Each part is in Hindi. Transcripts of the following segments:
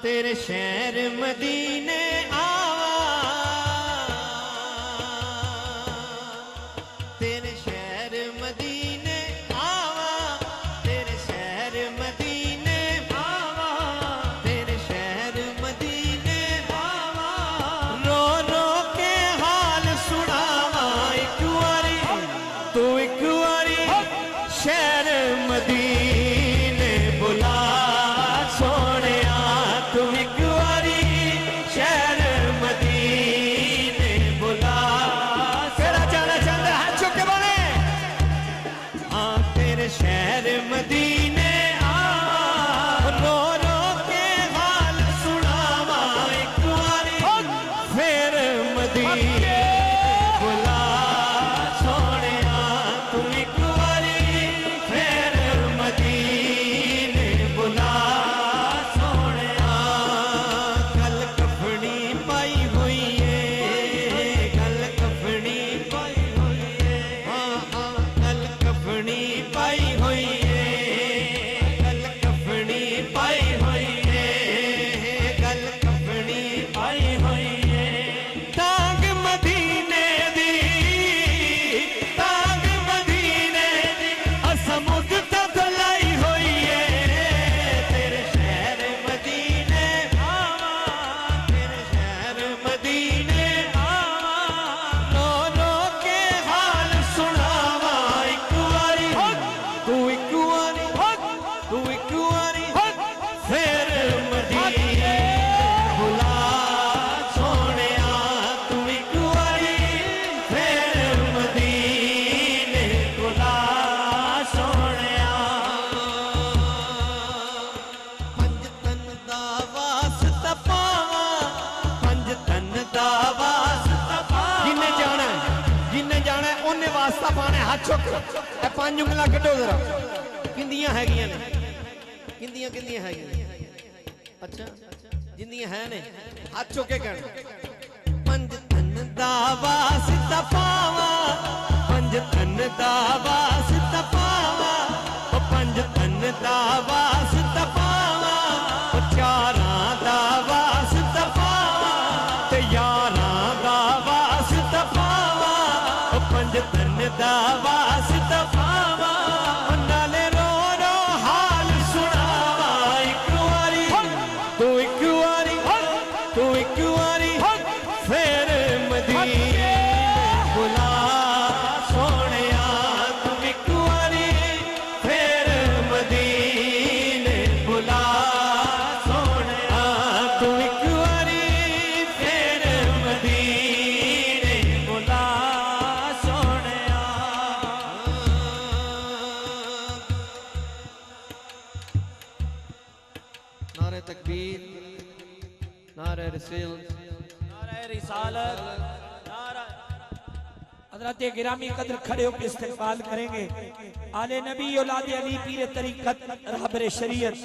तेरे शहर मदीने आवा, तेरे शहर मदीने आवा, तेरे शहर मदीने आवा, तेरे शहर मदीने आवा। रो रो के हाल सुनावा एक बारी, तू एक बारी शहर मदीने बुला सोने, तू एक बारी शहर मदीने बुला। तेरा जाना चाहता है हाथ चुक के बोले, हाँ तेरे शहर मदीने आ, रो रो के हाल सुनावा एक बारी, फिर मदीने बुला सोने, तू एक बारी फिर मदीने बुला। वास्ता पाने हाथ चुक, पांच उंगलां कड्डो जरा, किंदियां हैगियां ने, किंदियां किंदियां हैगियां, अच्छा जिंदियां है ने हाथ चुक के कहना, पंज तन दा वास्ता पावा, पंज तन दा वास्ता पावा, पंज तन दा वास्ता पावा, चारां दा वास्ता पावा, ते यारां दा वास्ता पावा, पंज तन दा वास्ता पावा, नाले रो रो हाल सुनावा एक बारी, तू एक बारी, तू एक बारी फिर मदीने बुला सोने, तू एक बारी फिर मदीने बुला सोने, तू एक बारी फिर मदीने बुला। नारे तकबीर, नारे रसूल, नारे रिसालत, नारा। हज़रत गिरामी कदर खड़े होकर इस्तेक़बाल करेंगे आले नबी औलाद अली पीर तरीक़त रहबर शरीयत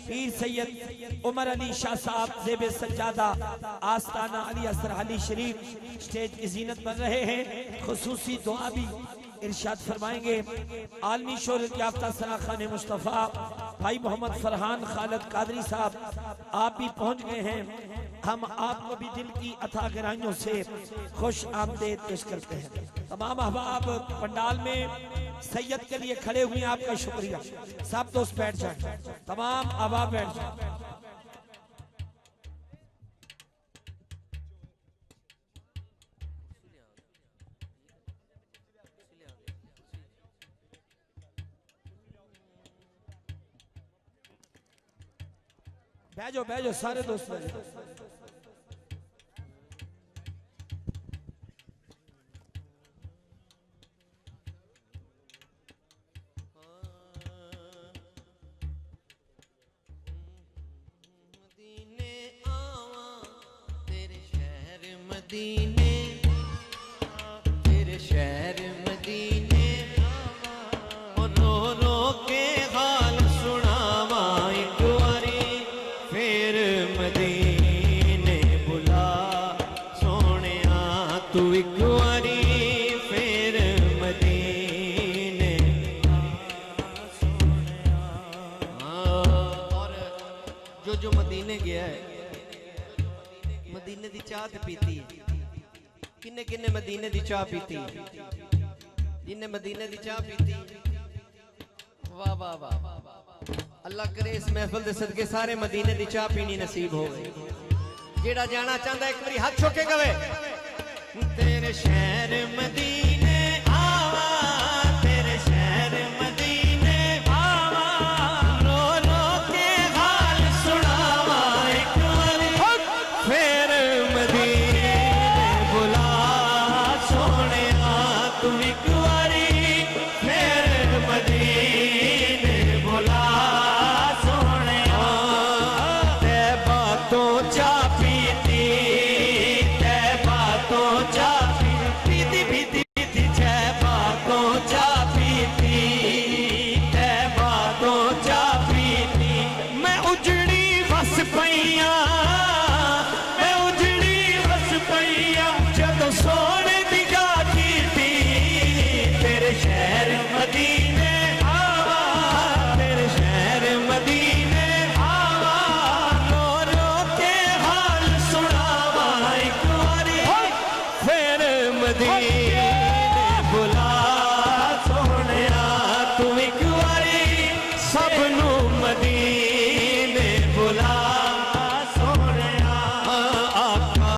पीर सैयद उमर अली शाह साहब ज़ेब सज्जादा आस्ताना अली असर अली शरीफ स्टेज की ज़ीनत बन रहे हैं। खुसूसी दुआ भी इरशाद फरमाएंगे। आलमी शोहरत याफ्ता सराखाने मुस्तफ़ा भाई मोहम्मद फरहान खालिद कादरी साहब आप भी पहुंच गए हैं। हम आपको भी दिल की अथाह गहराइयों से खुश आमदेद पेश करते हैं। तमाम अहबाब पंडाल में सैयद के लिए खड़े हुए हैं, आपका शुक्रिया। सब दोस्त बैठ जाए, तमाम अहबाब बैठ जाए। बैठो बैठो सारे दोस्त बैठो। मदीने आवा, तेरे शहर मदीने, तेरे शहर मदीने आवा, रो रो के हाल सुनावा एक बारी, फिर मदीने बुला सोने, तू एक बारी फिर मदीने सोने। और जो मदीने गया है मदीने दी चाह ते पीती है किन्ने किन्ने मदीने दी चाह पीती जिन्ने मदीने दी चाह पीती वाह वाह वाह अल्लाह करे इस महफिल दे सदके सारे मदीने दी चाह पीनी नसीब हो गई जेड़ा जाना चाहता एक बारी हाथ चुक के कहे तेरे शहर मदीने आवा तेरे शहर मदीने आवा रो रो के हाल सुनावा एक बारी फिर मदीने बुला सोने तू एक बारी फिर मदीने बुला सोने तैबा तो चा पीती तैबा तो चा पीती पीती पीती तैबा तो चा पीती तैबा तो चा पीती मैं उजड़ी बस पईया